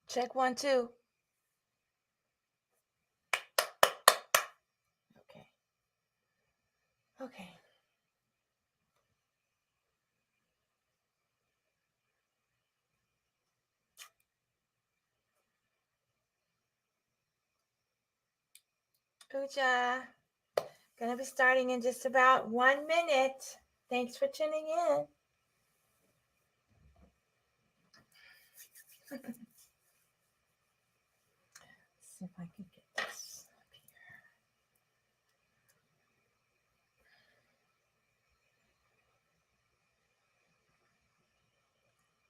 Check 1, 2. Okay. Okay. Uja, gonna be starting in just about 1 minute. Thanks for tuning in. Let's see if I can get this up here.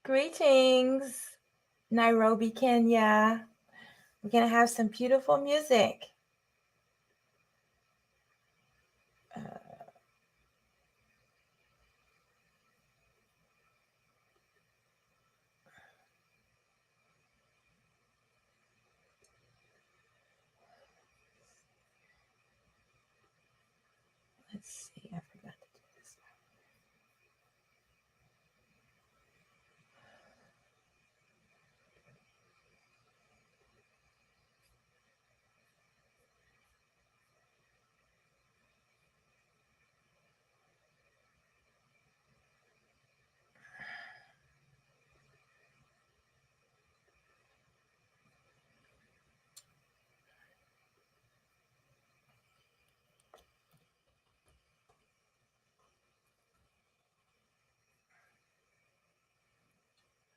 Greetings, Nairobi, Kenya. We're gonna have some beautiful music. Let's see, I forgot to do this.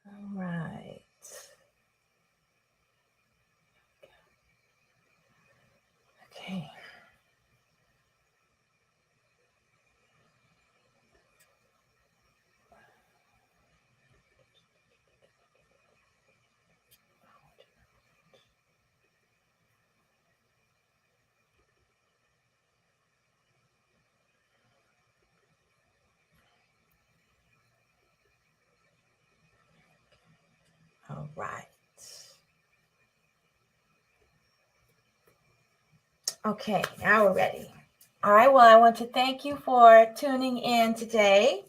All right. Okay. All right. Okay, now we're ready. All right, well, I want to thank you for tuning in today.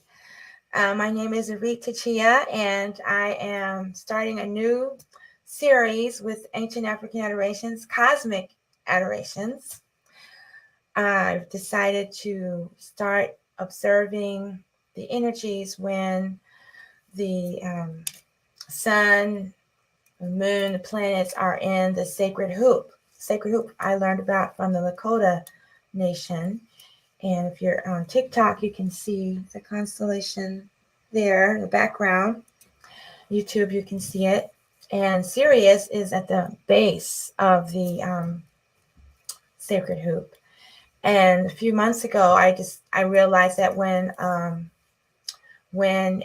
My name is Rita Chia, and I am starting a new series with Ancient African Adorations, Cosmic Adorations. I've decided to start observing the energies when the sun, the moon, the planets are in the sacred hoop. Sacred hoop I learned about from the Lakota Nation. And if you're on TikTok, you can see the constellation there, the background. YouTube, you can see it. And Sirius is at the base of the sacred hoop. And a few months ago, I realized that when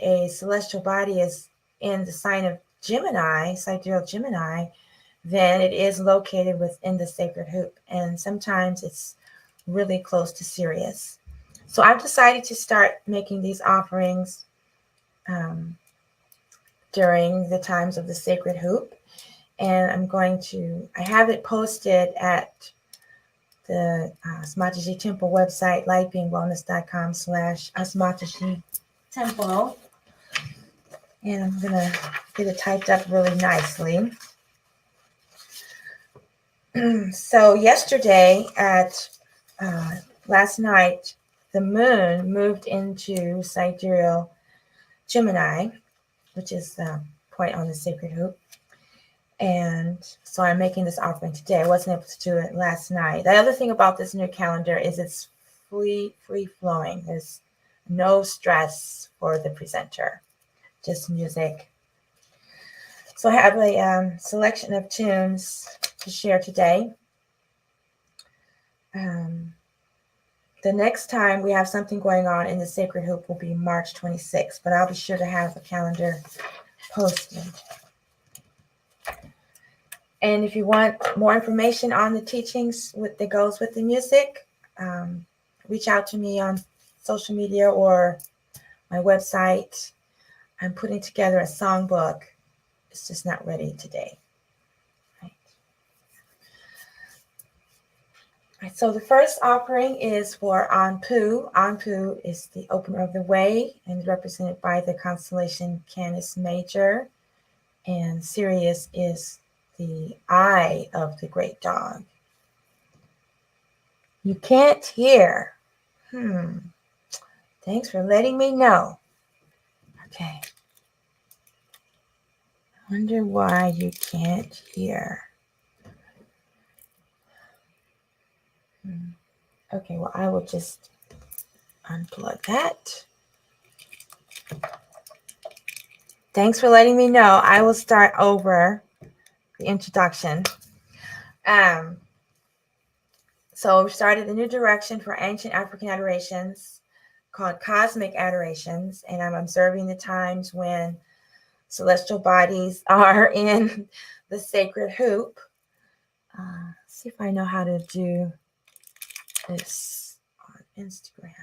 a celestial body is in the sign of Gemini, sidereal Gemini, then it is located within the sacred hoop. And sometimes it's really close to Sirius. So I've decided to start making these offerings during the times of the sacred hoop. And I have it posted at the Asmataji Temple website, lightbeingwellness.com/Asmataji Temple. And I'm going to get it typed up really nicely. So yesterday last night, the moon moved into sidereal Gemini, which is the point on the sacred hoop. And so I'm making this offering today. I wasn't able to do it last night. The other thing about this new calendar is it's free flowing. There's no stress for the presenter, just music. So I have a selection of tunes to share today. The next time we have something going on in the sacred hoop will be March 26th, but I'll be sure to have a calendar posted. And if you want more information on the teachings that goes with the music, reach out to me on social media or my website. I'm putting together a songbook. It's just not ready today. Right, so the first offering is for Anpu. Anpu is the opener of the way and is represented by the constellation Canis Major. And Sirius is the eye of the great dog. You can't hear. Thanks for letting me know. Okay. I wonder why you can't hear. Okay, well, I will just unplug that. Thanks for letting me know. I will start over the introduction. So we started a new direction for Ancient African Adorations called Cosmic Adorations, and I'm observing the times when celestial bodies are in the sacred hoop. See if I know how to do this on Instagram.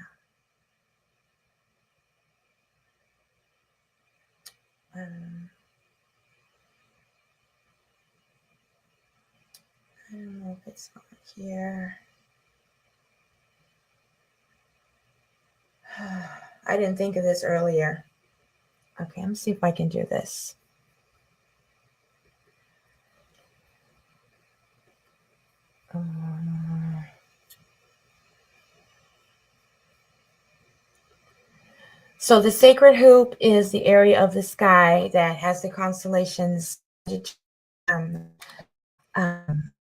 I don't know if it's on here. I didn't think of this earlier. Okay, let me see if I can do this. So the sacred hoop is the area of the sky that has the constellations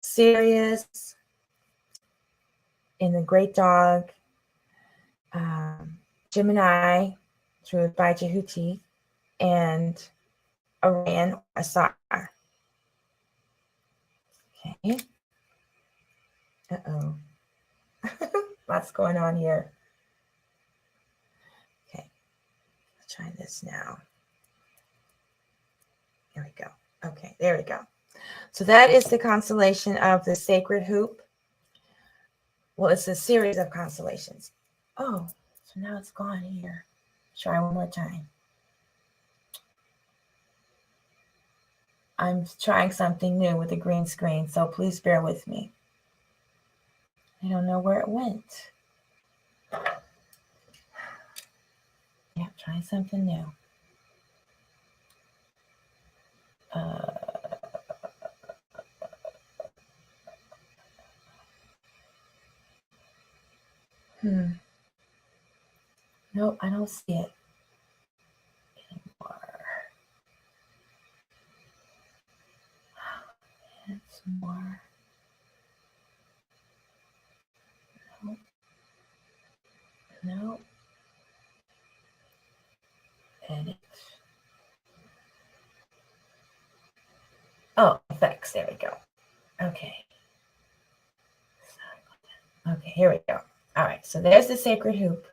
Sirius in the Great Dog, Gemini, ruled by Djehuty, and Orion, Asar. Okay. Uh-oh. Lots going on here. Okay. Let's try this now. There we go. Okay, there we go. So that is the constellation of the sacred hoop. Well, it's a series of constellations. Oh, so now it's gone here. Try one more time. I'm trying something new with the green screen, so please bear with me. I don't know where it went. Yeah, trying something new. Nope, I don't see it anymore. It's more. Nope. Nope. Edit. Oh, effects. There we go. Okay. Okay, here we go. All right, so there's the sacred hoop.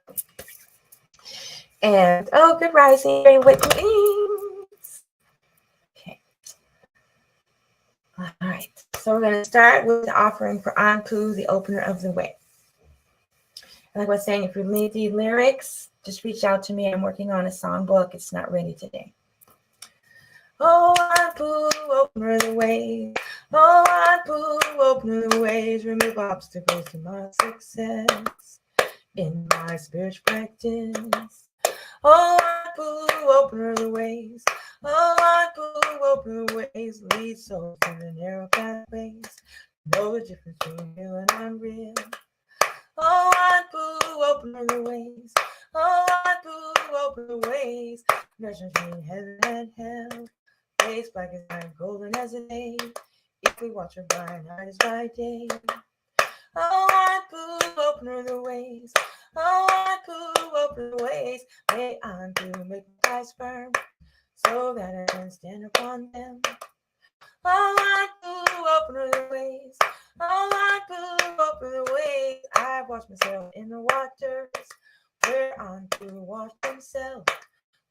And, oh, good rising, with wings. Okay. All right, so we're going to start with the offering for Anpu, the opener of the way. Like I was saying, if you need the lyrics, just reach out to me. I'm working on a songbook. It's not ready today. Oh, Anpu, opener of the way. Oh, Anpu, opener of the ways. Remove obstacles to my success in my spiritual practice. Oh, Anpu, opener of the ways. Oh, Anpu, opener of the ways. Lead souls through the narrow pathways. Know the difference between real and unreal. Oh, Anpu, opener of the ways. Oh, Anpu, opener of the ways. Measure between heaven and hell. Face black as night, golden as a day. If we watch her by night as by day. Oh, Anpu, opener of the ways. Oh, Anpu, opener of the ways. May Anpu make my ties firm, so that I can stand upon them. Oh, Anpu, opener of the ways. Oh, Anpu, opener of the ways. I washed myself in the waters where Anpu washed himself,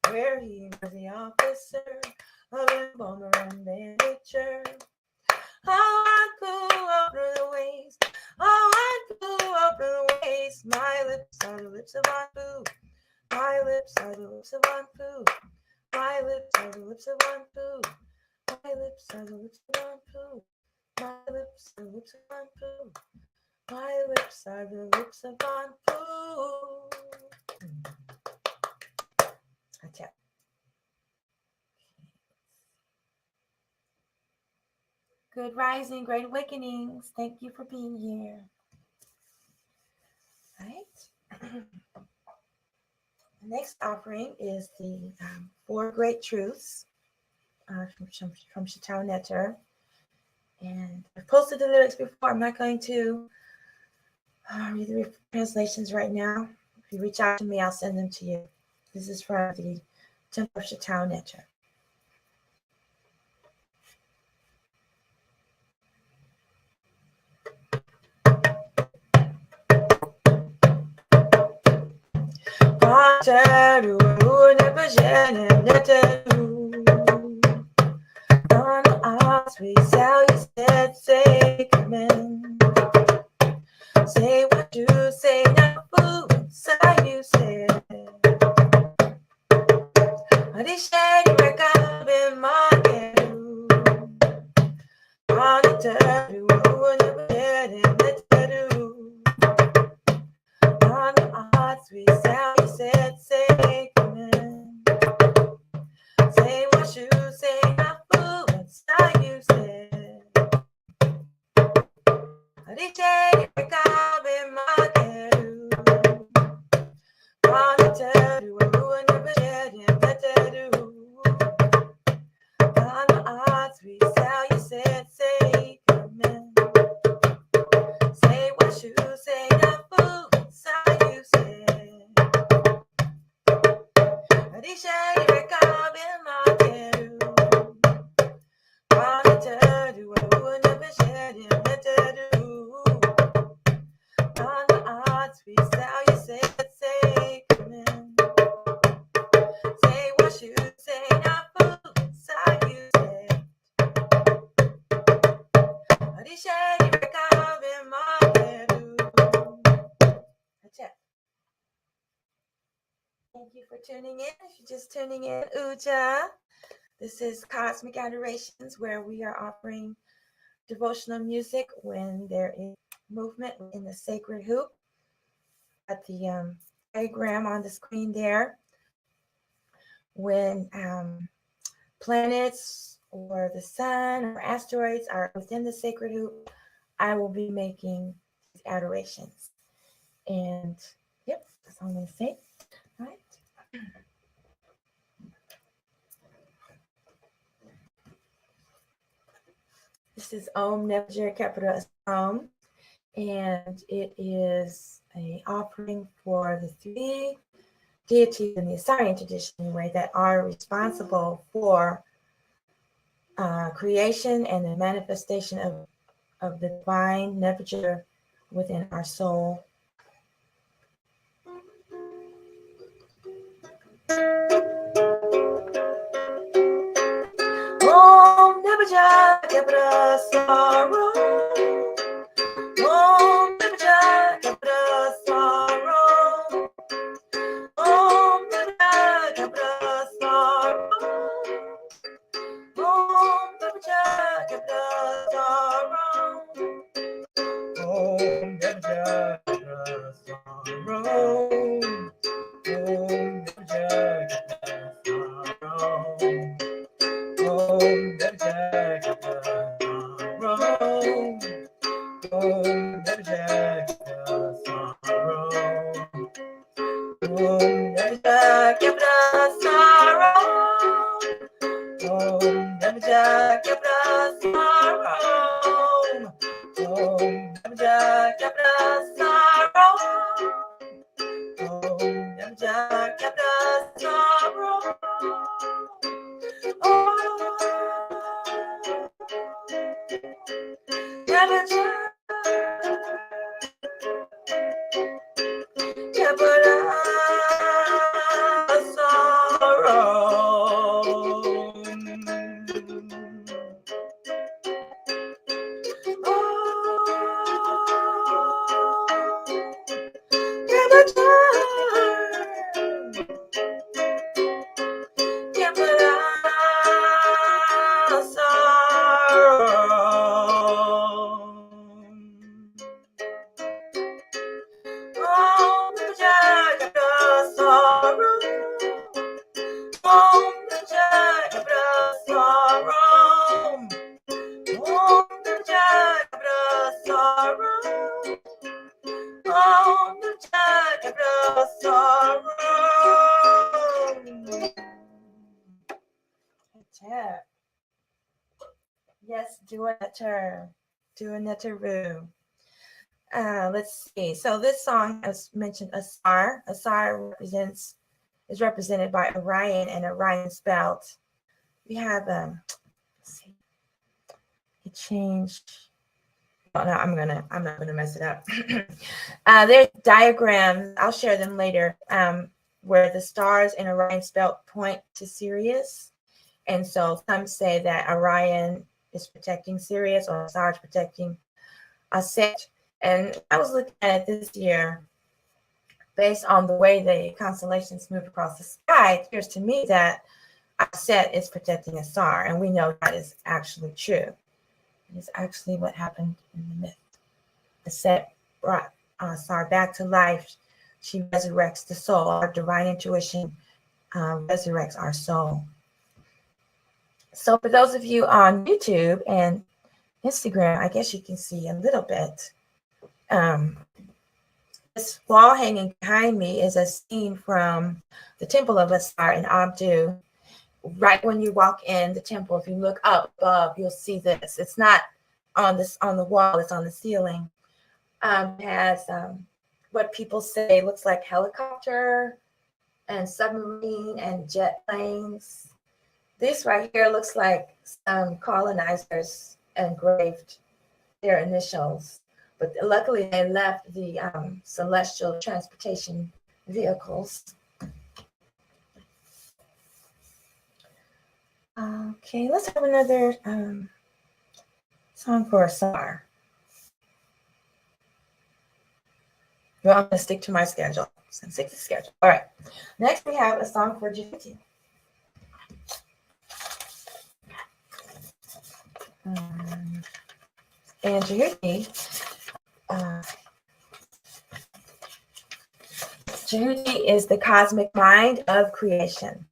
where he was the officer of embalmer and bandager. Oh, Anpu, opener of the ways. Oh, Anpu, opener of the ways. My lips are the lips of Anpu. My lips are the lips of Anpu. My lips are the lips of Anpu. My lips are the lips of Anpu. My lips are the lips of Anpu. My lips are the lips of Anpu. Hotep. Good rising, great awakenings. Thank you for being here. All right. The next offering is the Four Great Truths from Chateau Netter. And I've posted the lyrics before. I'm not going to read the translations right now. If you reach out to me, I'll send them to you. This is from the Temple of Chateau Netter. Say what you say, not food, say you say. Di shady rekabe makeru. Monetaru, never dead in the tattoo. On the hearts we sound, you said, say, come in. Say what you say, not food, say you said. Di shady rekabe makeru. Monetaru, never dead in the tattoo. On the odds we sell, you said, say, come in. Say what you say, not food, say you said. The shady record in my tattoo. On the tattoo, I would never shed in the tattoo. On the odds we sell, you said, say, come in. Say what you say, not food, say you said. The shady record in my tattoo. Hotep. Thank you for tuning in. If you're just tuning in, Uja. This is Cosmic Adorations, where we are offering devotional music when there is movement in the sacred hoop. At the diagram on the screen there, when planets or the sun or asteroids are within the sacred hoop, I will be making these adorations. And yep, that's all I'm going to say. All right. This is Om Nebjer capital Om, and it is an offering for the three deities in the Asarian tradition, anyway, that are responsible for creation and the manifestation of the divine Nebjer within our soul. Om Nebjer capital sorrow. Om Nebjer capital sorrow. Om Nebjer capital sorrow. Om Nebjer capital sorrow. Om Nebjer capital sorrow. Om Nebjer capital sorrow. Om Nebjer capital sorrow. Om Nebjer capital sorrow. Om Nebjer capital sorrow. Om Nebjer capital sorrow. Om Nebjer capital sorrow. Om Nebjer capital sorrow. Om sorrow. Hotep. Yes, duetter. Duetteru. Let's see. So this song, as mentioned, Asar. Asar is represented by Orion and Orion's belt. We have let's see. It changed. Oh no, I'm not gonna mess it up. There's diagrams. I'll share them later. Where the stars in Orion's belt point to Sirius, and so some say that Orion is protecting Sirius or Asar is protecting Aset. And I was looking at it this year, based on the way the constellations move across the sky. It appears to me that Aset is protecting Asar, and we know that is actually true. It is actually what happened in the myth. Aset brought Asar back to life. She resurrects the soul. Our divine intuition resurrects our soul. So for those of you on YouTube and Instagram, I guess you can see a little bit. This wall hanging behind me is a scene from the Temple of Asar in Anpu. Right when you walk in the temple, if you look up above, you'll see this. It's not on the wall; it's on the ceiling. It has what people say looks like helicopter and submarine and jet planes. This right here looks like some colonizers engraved their initials, but luckily they left the celestial transportation vehicles. Okay, let's have another song for Asar. Well, I'm going to stick to my schedule. Stick to the schedule. All right. Next, we have a song for Djehuty. And Djehuty, Djehuty is the cosmic mind of creation.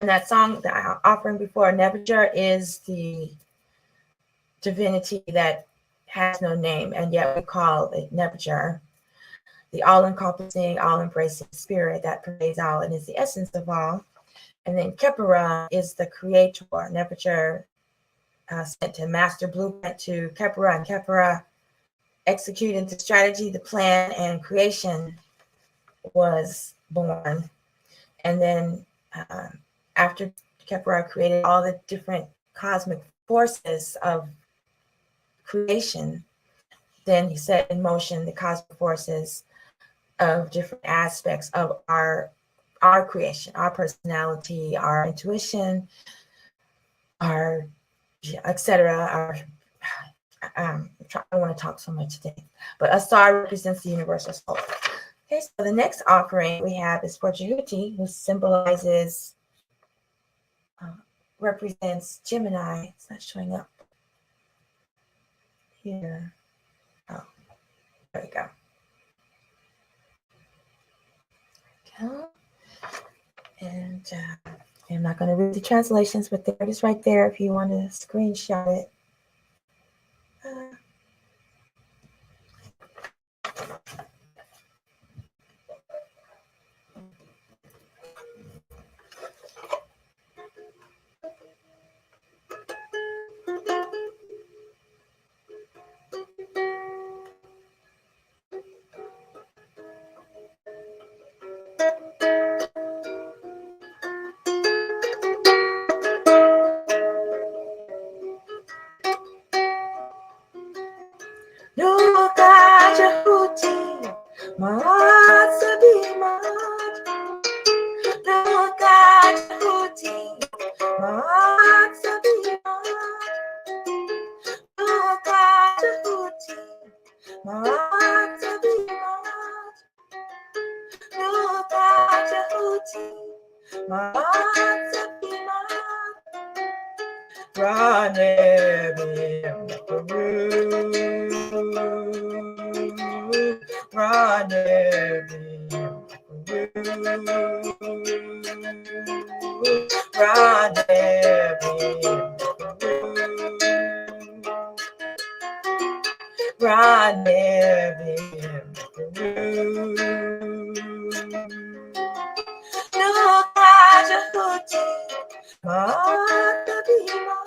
And that song that I'm offering before, Nebuchadnezzar, is the divinity that has no name, and yet we call it Nebuchadnezzar, the all-encompassing, all-embracing spirit that pervades all and is the essence of all. And then Khepera is the creator. Nebuchadnezzar sent a master blueprint to Khepera, and Khepera executed the strategy, the plan, and creation was born. And then after Khepera created all the different cosmic forces of creation, then he set in motion the cosmic forces of different aspects of our creation, our personality, our intuition, our etc. I don't want to talk so much today, but Asar represents the universal soul. Okay, so the next offering we have is for Djehuty, who symbolizes, represents Gemini. It's not showing up here. Oh, there we go. And I'm not going to read the translations, but there it is right there if you want to screenshot it. Djehuty, Matabima,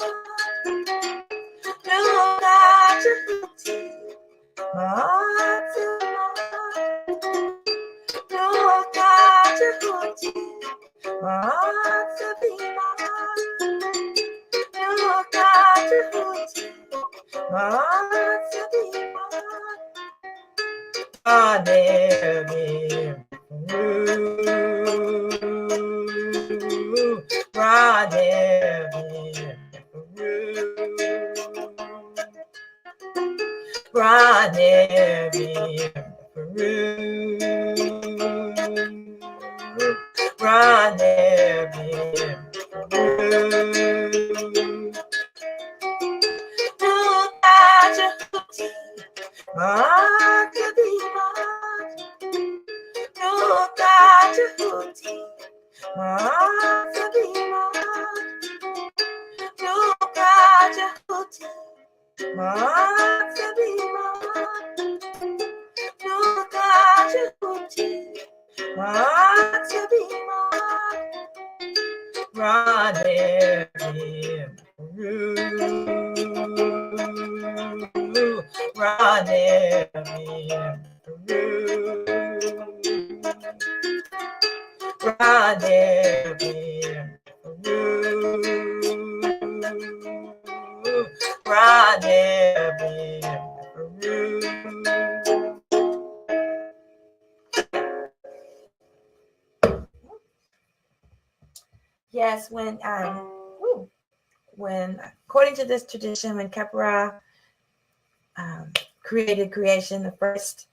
Lakota Djehuty, Matabima, Lakota Djehuty, Matabima, Lakota Djehuty, Matabima, Yes, when according to this tradition, when Khepra created creation, the first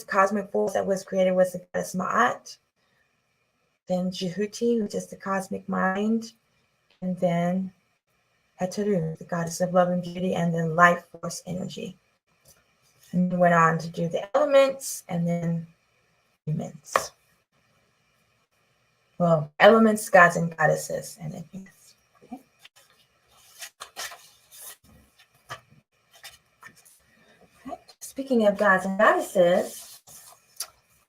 cosmic force that was created was the goddess Ma'at, then Djehuty, which is the cosmic mind, and then Heteru, the goddess of love and beauty, and then life force energy. And then went on to do the elements and then humans. Well, elements, gods, and goddesses, and then humans. Okay. Okay. Speaking of gods and goddesses,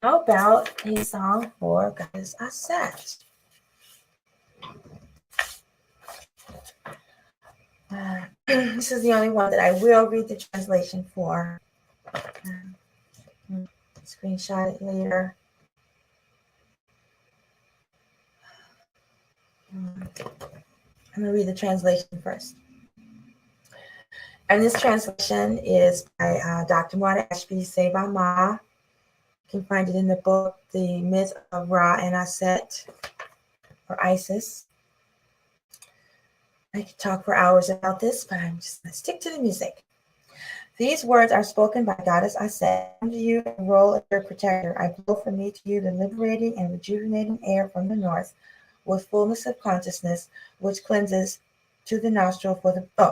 how about a song for Goddess Aset? This is the only one that I will read the translation for. Screenshot it later. I'm going to read the translation first. And this translation is by Dr. Mwada Ashby Seba Ma. You can find it in the book, The Myth of Ra and Aset, or Isis. I could talk for hours about this, but I'm just going to stick to the music. These words are spoken by Goddess Aset. I come to you in the role of your protector. I blow from me to you the liberating and rejuvenating air from the north, with fullness of consciousness, which cleanses to the nostril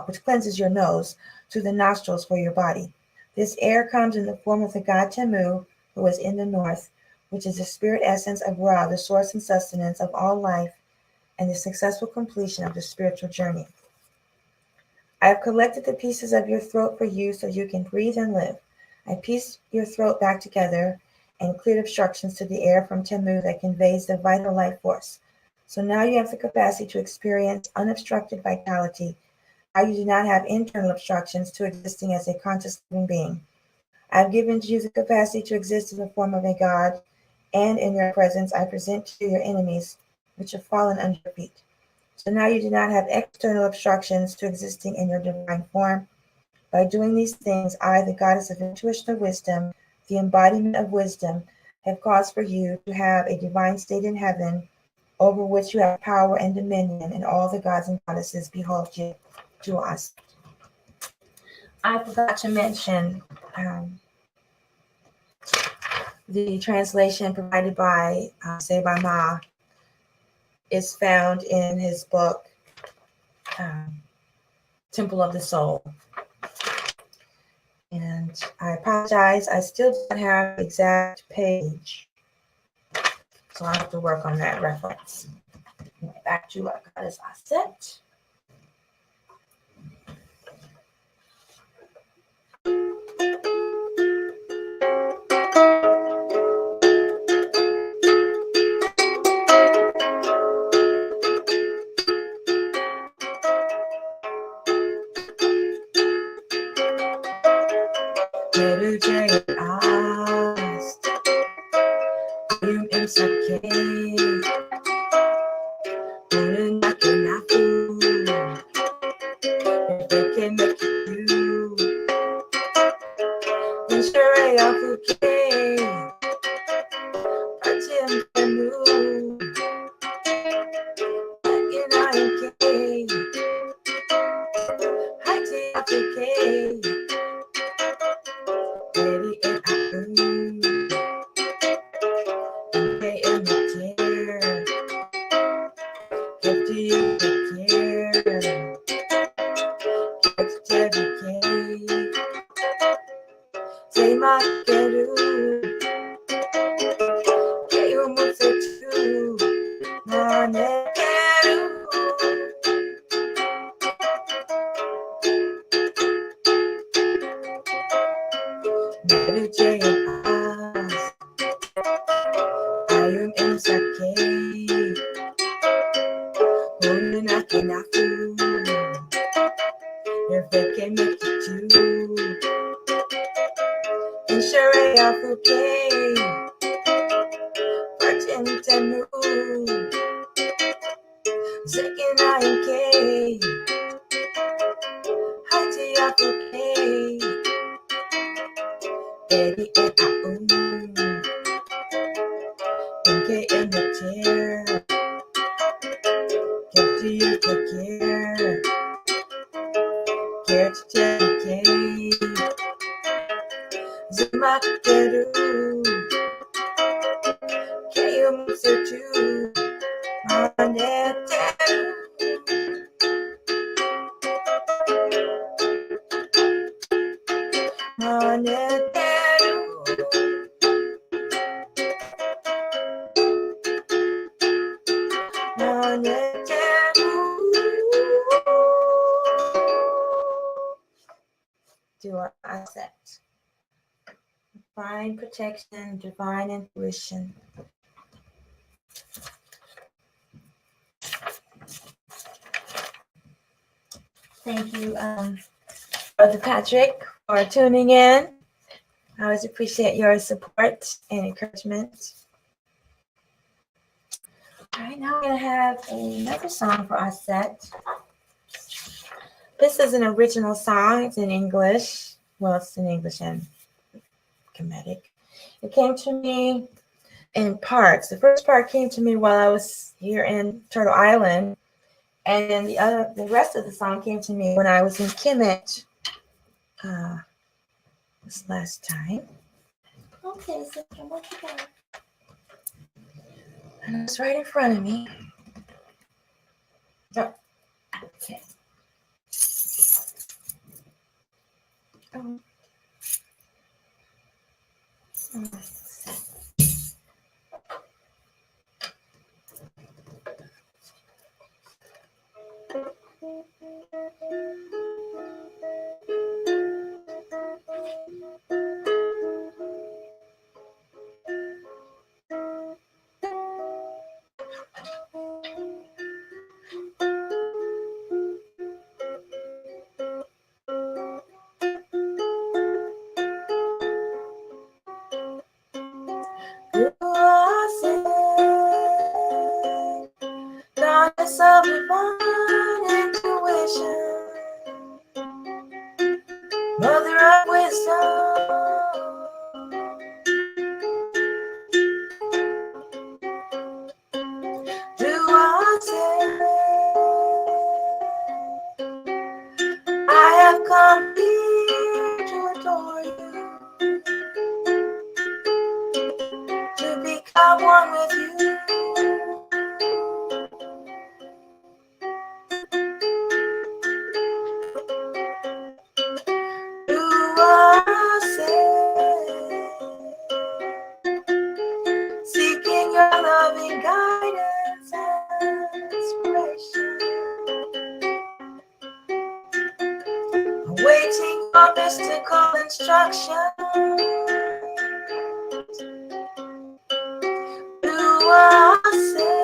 which cleanses your nose to the nostrils for your body. This air comes in the form of the god Temu, who is in the north, which is the spirit essence of Ra, the source and sustenance of all life, and the successful completion of the spiritual journey. I have collected the pieces of your throat for you so you can breathe and live. I pieced your throat back together and cleared obstructions to the air from Temu that conveys the vital life force. So now you have the capacity to experience unobstructed vitality. Now you do not have internal obstructions to existing as a conscious living being. I have given you the capacity to exist in the form of a god, and in your presence I present to you your enemies, which have fallen under your feet. So now you do not have external obstructions to existing in your divine form. By doing these things, I, the goddess of intuition of wisdom, the embodiment of wisdom, have caused for you to have a divine state in heaven, over which you have power and dominion, and all the gods and goddesses behold you to us. I forgot to mention the translation provided by Seba Ma is found in his book, Temple of the Soul. And I apologize, I still don't have the exact page, so I'll have to work on that reference. Back to our goddess Aset. Do our Aset. Divine protection, divine intuition. Thank you, Brother Patrick, for tuning in. I always appreciate your support and encouragement. All right, now I'm going to have another song for Aset. This is an original song. It's in English. Well, it's in English and Kemetic. It came to me in parts. The first part came to me while I was here in Turtle Island, and then the rest of the song came to me when I was in Kemet this last time. Okay, so what you got? And it's right in front of me. Oh, okay. Oh. Goddess of divine intuition, Mother of wisdom, do I say I have come here to adore you, to become one with you. Seeking your loving guidance and inspiration, awaiting your mystical instruction. Do I say,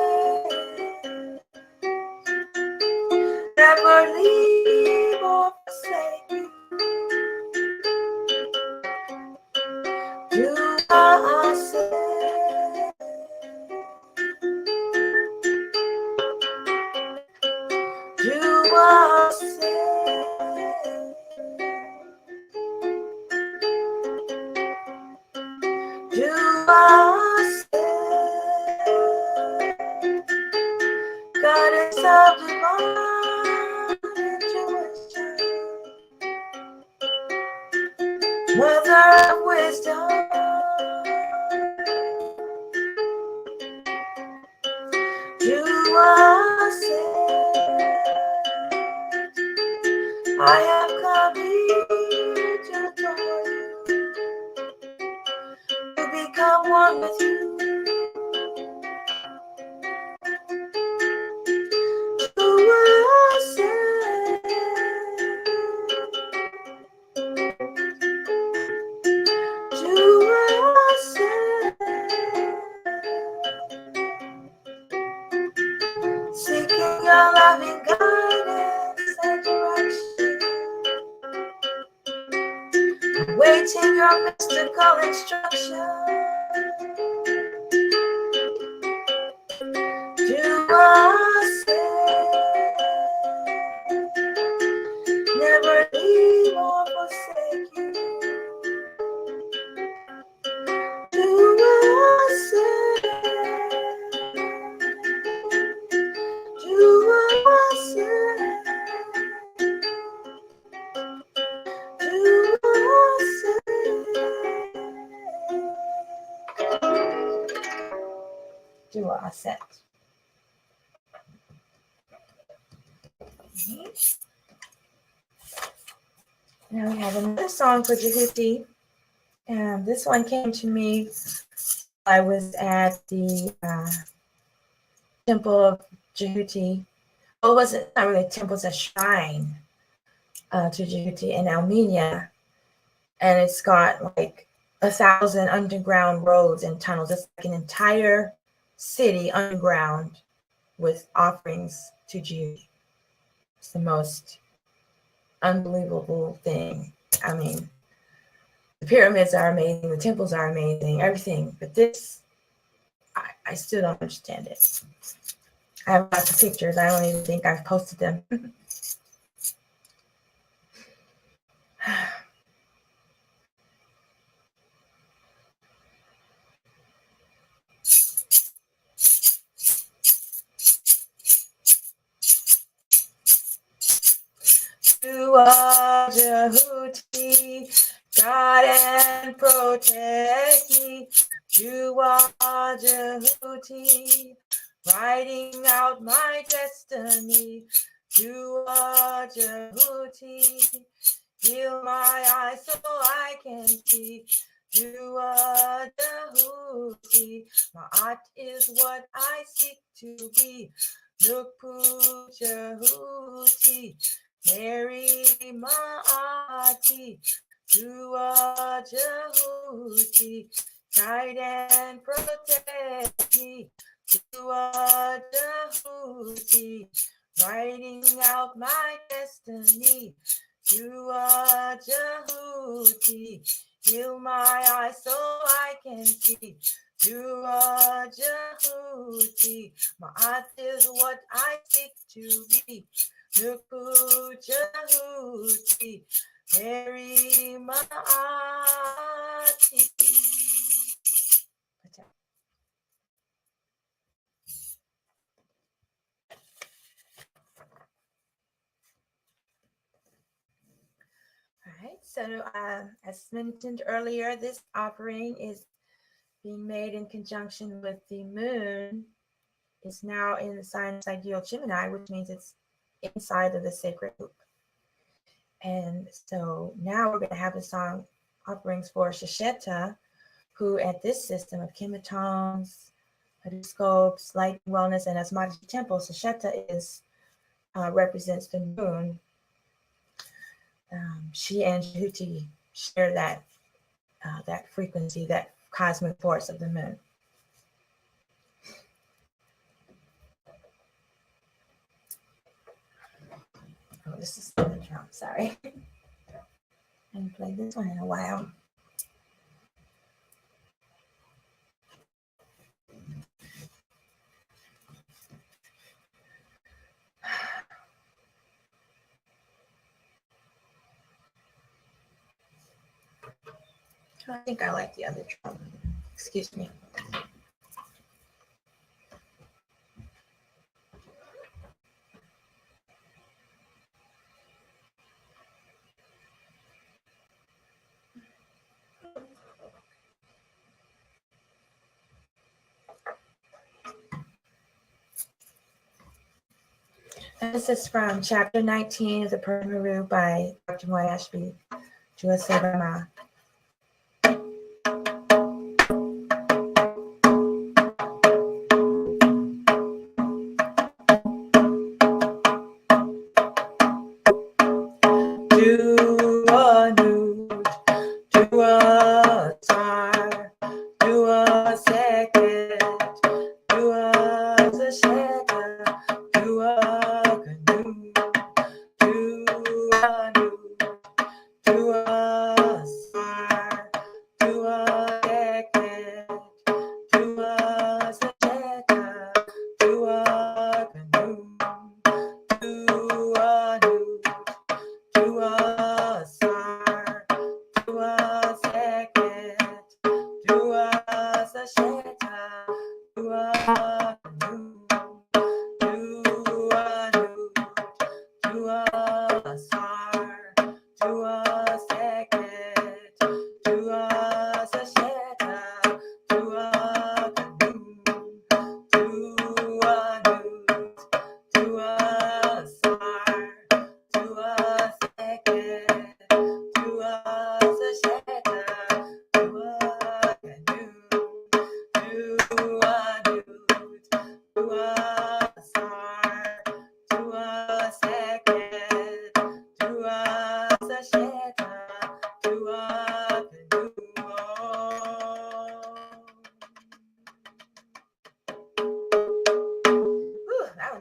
never leave or forsake you. You are said, I have come here to adore you, to become one with you. You are said, you are said, seeking your loving guidance and direction, waiting your mystical instruction. You are said, never leave or forsake you. You are said, you are said, you are said. You are Aset. Now we have another song for Djehuty. This one came to me. I was at the temple of Djehuty. Well, it wasn't not really a temple; it's a shrine to Djehuty in Armenia, and it's got like 1,000 underground roads and tunnels. It's like an entire city underground with offerings to Djehuty. It's the most unbelievable thing. I mean, the pyramids are amazing, the temples are amazing, everything. But this, I still don't understand it. I have lots of pictures. I don't even think I've posted them. You are Djehuty, God and protect me. You are Djehuty, writing out my destiny. You are Djehuty, heal my eyes so I can see. You are Djehuty, my art is what I seek to be. Milky Djehuty, Mary Maati, you are Djehuty, guide and protect me. You are Djehuty, writing out my destiny. You are Djehuty, heal my eyes so I can see. You are Djehuty, my art is what I seek to be. Milky Djehuty, Mary Maati. All right, so as mentioned earlier, this offering is being made in conjunction with the moon. It's now in the sign sidereal Gemini, which means it's inside of the sacred loop. And so now we're going to have the song offerings for Shesheta, who at this system of chematones, scopes, light wellness, and Asmati temple, Shesheta is represents the moon. She and Djehuty share that that frequency, that cosmic force of the moon. Oh, this is the drum. Sorry, I haven't played this one in a while. I think I like the other drum. Excuse me. This is from chapter 19 of the Purmaru by Dr. Moyashbi Juasegama.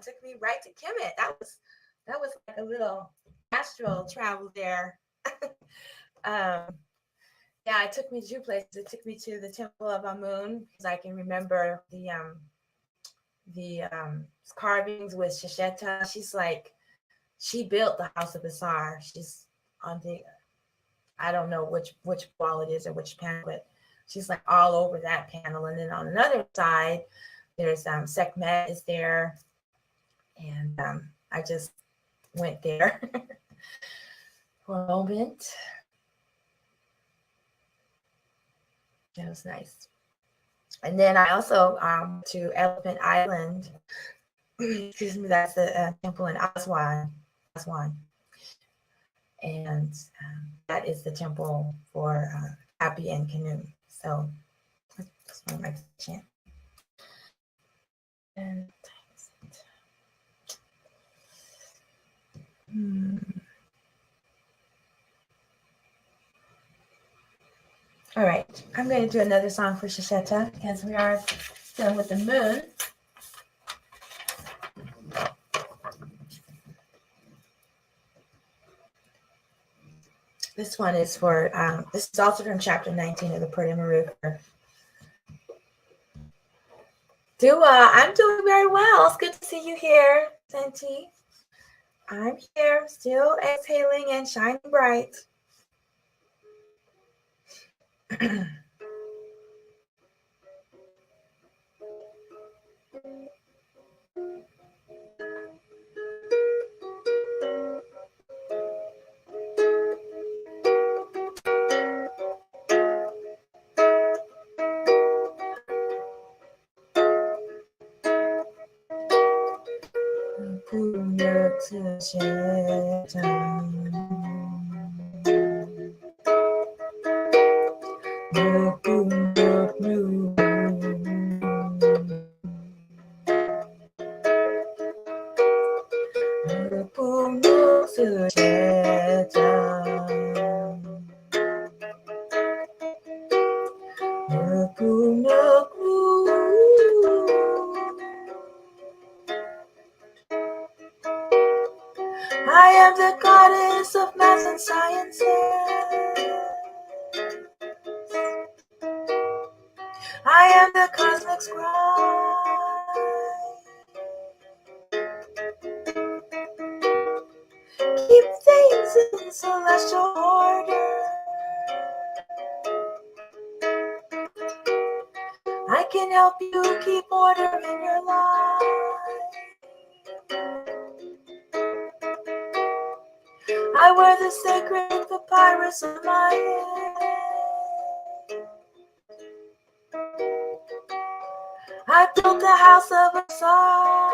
Took me right to Kemet. That was like a little astral travel there. Yeah, it took me to 2 places. It took me to the Temple of Amun because I can remember the carvings with Shesheta. She built the House of Asar. She's on I don't know which wall it is or which panel, but she's like all over that panel. And then on another side, there's Sekhmet is there. And I just went there for a moment. That was nice. And then I also to Elephant Island. Excuse me, that's the temple in Aswan. And that is the temple for Happy and Canoe. So that's one of my chant. And all right, I'm going to do another song for Shesheta because we are done with the moon. This one is for, this is also from chapter 19 of the Purdy Maruk. I'm doing very well. It's good to see you here, Senti. I'm here, still exhaling and shining bright. I am the goddess of math and sciences. I am the cosmic scribe. Keep things in celestial order. I can help you keep order in your life. I wear the sacred papyrus on my head. I built the house of Asar.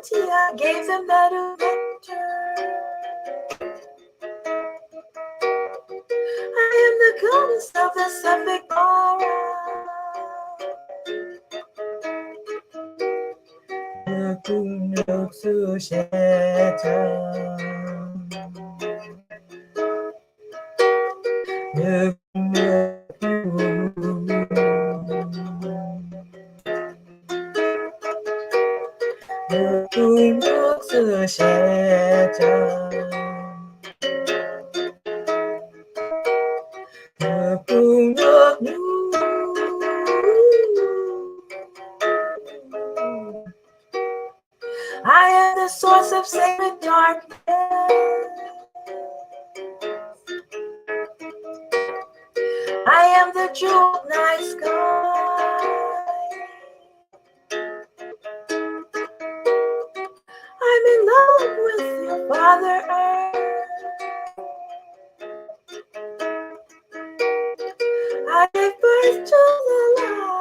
Djehuty, I gave them metal nectar. I am the goddess of the Suffolk Mara. I am the source of sacred darkness. I am the jeweled night sky. I'm in love with your Father Earth. I gave birth to the light.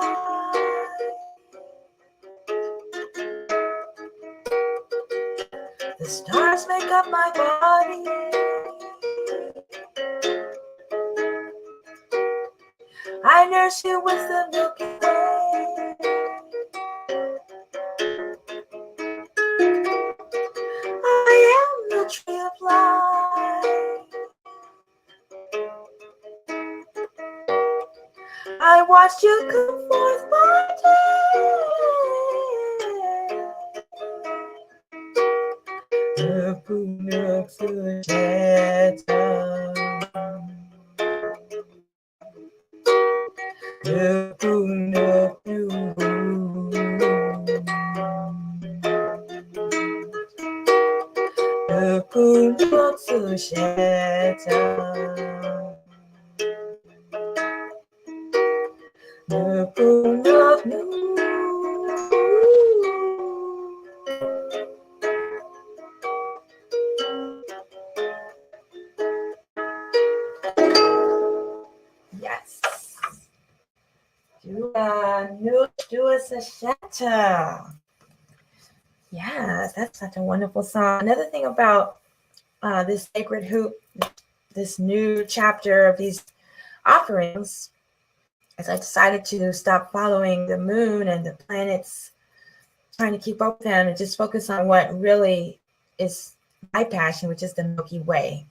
The stars make up my body. I nurse you with the Milky Way. I am the tree of life. I watched you come forth by Yes. Do us a shatter. Yes, that's such a wonderful song. Another thing about this sacred hoop, this new chapter of these offerings, is I decided to stop following the moon and the planets, trying to keep up with them and just focus on what really is my passion, which is the Milky Way.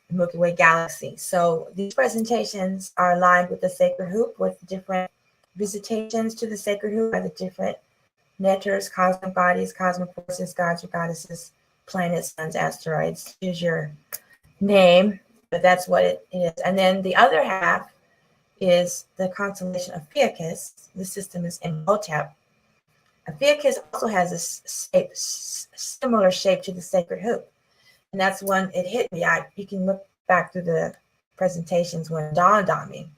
Milky Way Galaxy. So these presentations are aligned with the sacred hoop, with different visitations to the sacred hoop by the different nectars, cosmic bodies, cosmic forces, gods or goddesses, planets, suns, asteroids. Choose your name, but that's what it is. And then the other half is the constellation of Ophiuchus. The system is in Hotep. Ophiuchus also has a shape, similar shape to the sacred hoop. And that's when it hit me. You can look back through the presentations when it dawned on me.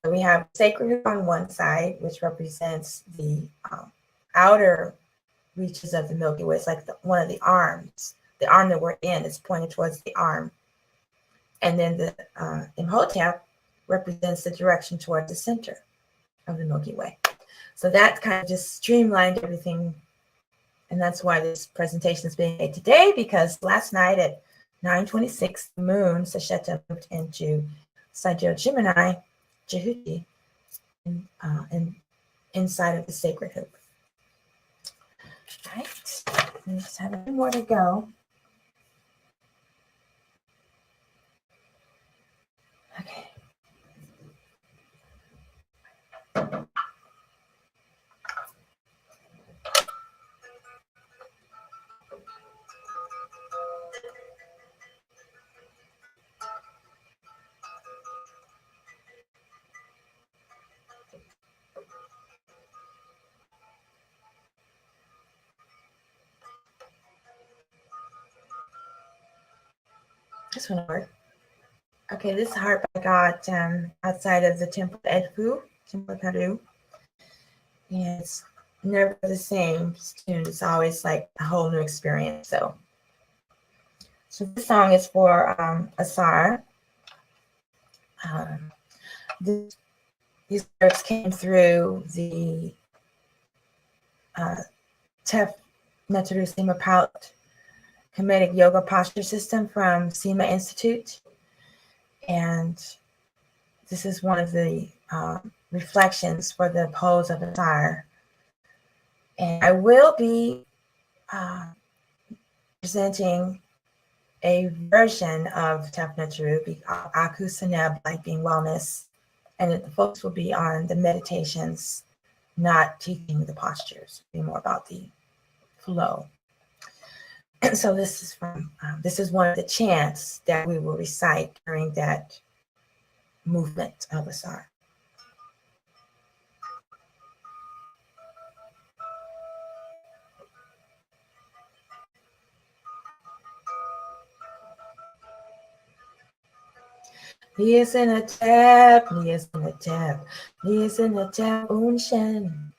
So we have sacred hoop on one side, which represents the outer reaches of the Milky Way. It's like one of the arms. The arm that we're in is pointed towards the arm. And then the Imhotep represents the direction towards the center of the Milky Way. So that kind of just streamlined everything. And that's why this presentation is being made today, because last night at 9:26, the moon, Sesheta, moved into Sidereal Gemini Djehuty inside of the sacred hoop. All right, we just have a few more to go. Okay. This one worked. Okay, this harp I got outside of the temple of Anpu, temple of Peru. And it's never the same tune. It's always like a whole new experience. So this song is for Asar. These lyrics came through the Netru Sima Pout Comedic Yoga Posture System from Sima Institute. And this is one of the reflections for the pose of Asar. And I will be presenting a version of Taf Netru, Aku Seneb, Life Being Wellness, and the focus will be on the meditations, not teaching the postures, be more about the flow. And so this is from this is one of the chants that we will recite during that movement of Asar. He is in a tap, he is in a tap, he is in a tap, unshen.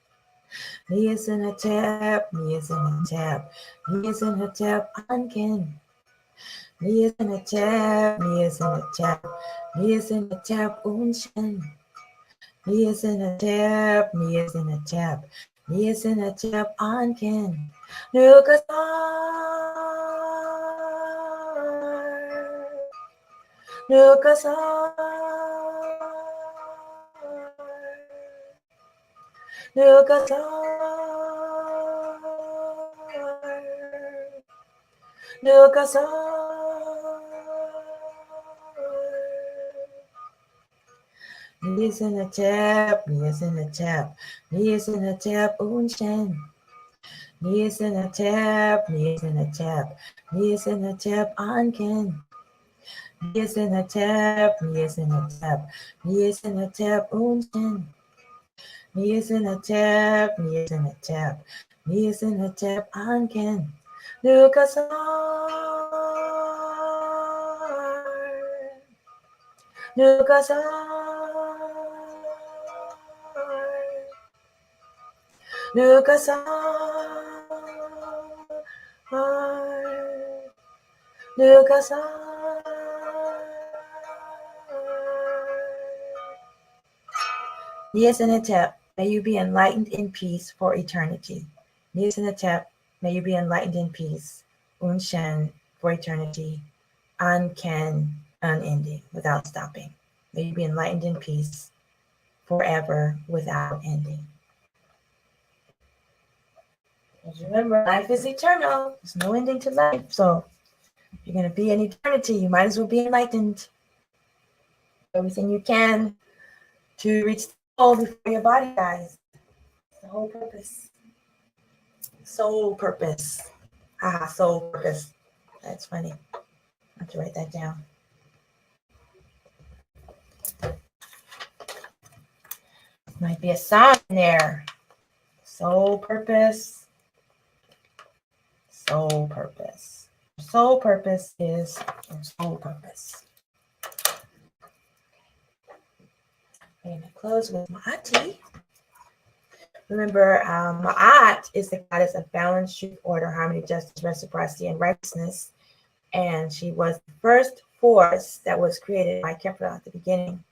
He is in a tap, he is in a tap, he is in a tap, anken. He is in a tap, he is in a tap, he is in a tap, unshen. He is in a tap, he is in a tap, he is in a tap, anken. Nukasar, Nukasar, Nukasar, he is in a tap, he is in a tap, he is in a tap, unshen. He is in a tap, he is in a tap, he is in a tap, anken. He is in a tap, he is in a tap, he is in a tap, unshen. He is in a tap, he is in a tap, he is in a tap, anken. Nukasar, Nukasar, Nukasar, Nukasar. Yes, in a tap, may you be enlightened in peace for eternity. Yes, in a tap, may you be enlightened in peace. Unshen for eternity. Anken, unending, without stopping. May you be enlightened in peace forever without ending. Because remember, life is eternal. There's no ending to life. So if you're going to be in eternity, you might as well be enlightened. Everything you can to reach the goal before your body dies. The whole purpose. Soul purpose. Soul purpose. That's funny. I have to write that down. Might be a song in there. Soul purpose. Soul purpose. Soul purpose is your soul purpose. I'm going to close with Ma'ati. Remember, Ma'at is the goddess of balance, truth, order, harmony, justice, reciprocity, and righteousness. And she was the first force that was created by Kepler at the beginning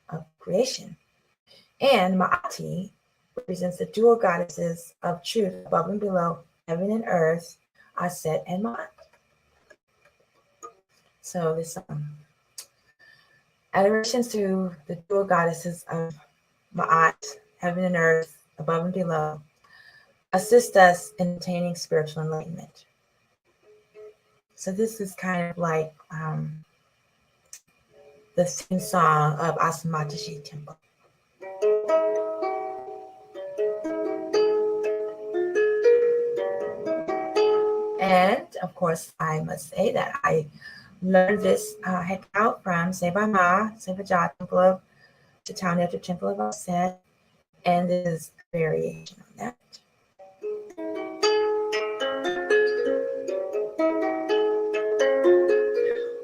of creation. And Ma'ati represents the dual goddesses of truth above and below, heaven and earth, Aset and Ma'at. So this adorations to the dual goddesses of Ma'at, heaven and earth, above and below, assist us in attaining spiritual enlightenment. So this is kind of like the theme song of Asamatashi Temple. And of course, I must say that I learned this heck out from Seba Ma, Seba Ja Temple of the Town After Temple of Aset, and this is a variation on that.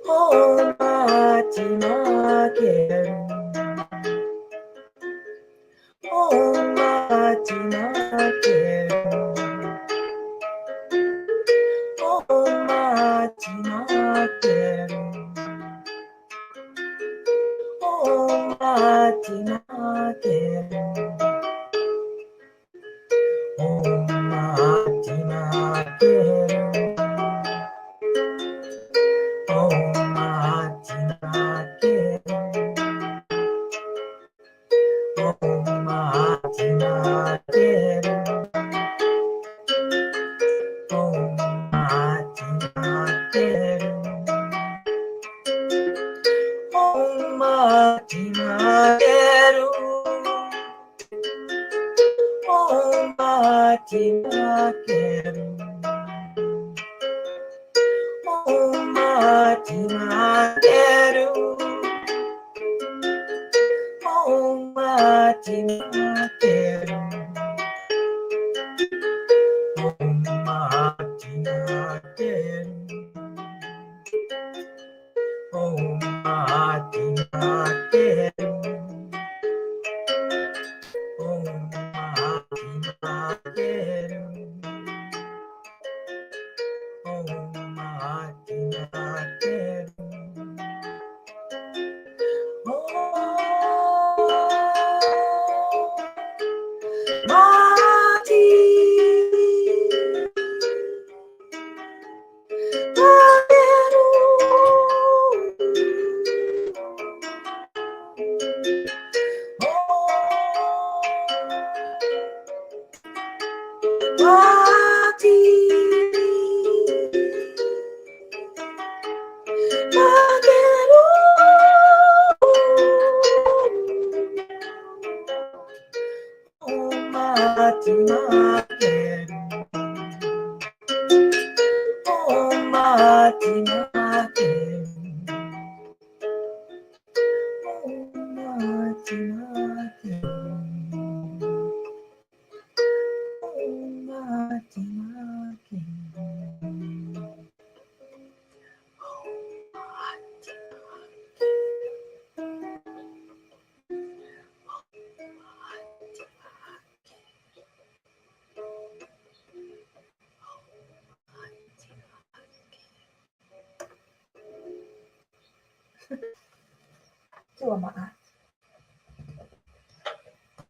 Oh, Mati Makeru. Oh, Mati Makeru. Oh, Mati Makeru. Oh, Mati Makeru. Oh, Mati Makeru.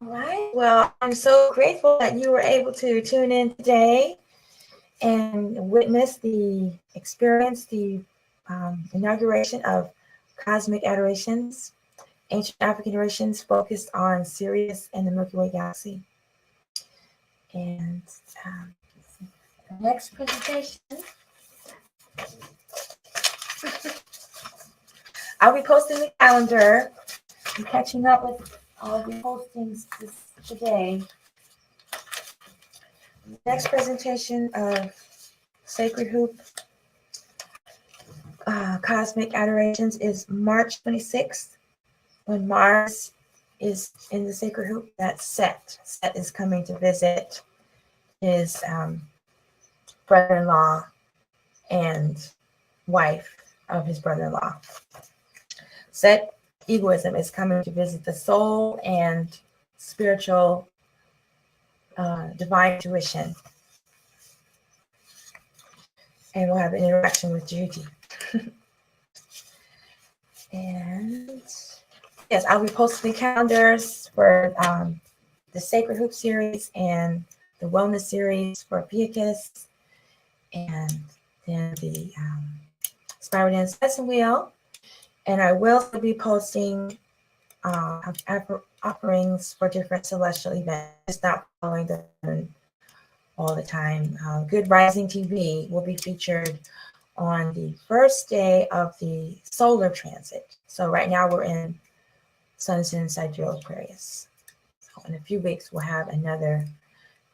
All right. Well, I'm so grateful that you were able to tune in today and witness the experience, the inauguration of Cosmic Adorations, Ancient African Adorations focused on Sirius and the Milky Way Galaxy. And the next presentation, I'll be posting the calendar. I'm catching up with all of the postings today. Next presentation of Sacred Hoop Cosmic Adorations is March 26th, when Mars is in the Sacred Hoop. That's Set. Set is coming to visit his brother-in-law and wife of his brother-in-law. Set egoism is coming to visit the soul and spiritual divine intuition. And we'll have an interaction with Djehuty. And yes, I'll be posting the calendars for the Sacred Hoop series and the Wellness series for Piacus, and then the Spiral Dance Lesson Wheel. And I will be posting offerings for different celestial events, just not following the moon all the time. Good Rising TV will be featured on the first day of the solar transit. So right now we're in Sun is in Sidereal Aquarius. So in a few weeks we'll have another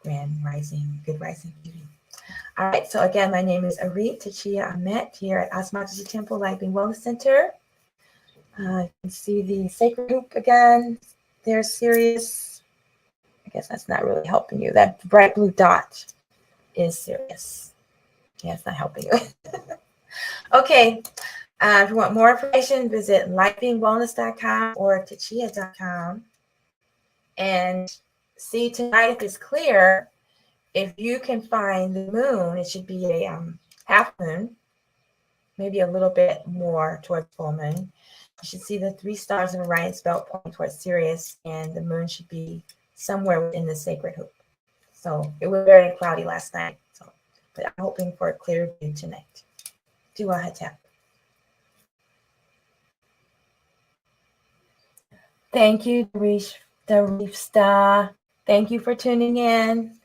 Grand Rising, Good Rising TV. All right, so again, my name is Arit Tachia Ahmet here at Asmataji Temple Life and Wellness Center. You can see the Sacred Hoop again. There's Sirius. I guess that's not really helping you. That bright blue dot is Sirius. Yeah, it's not helping you. Okay, if you want more information, visit lifebeingwellness.com or tachia.com and see tonight if it's clear. If you can find the moon, it should be a half moon, maybe a little bit more towards full moon. You should see the 3 stars of Orion's belt pointing towards Sirius, and the moon should be somewhere within the Sacred Hoop. So it was very cloudy last night, but I'm hoping for a clear view tonight. Dua Hotep. Thank you, Darif Star. Thank you for tuning in.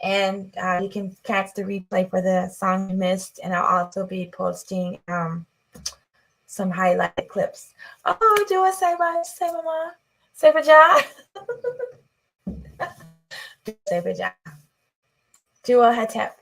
And you can catch the replay for the song you missed. And I'll also be posting some highlighted clips. Oh, Dua, say bye. Say mama. Say baja. Say baja. Dua Hotep.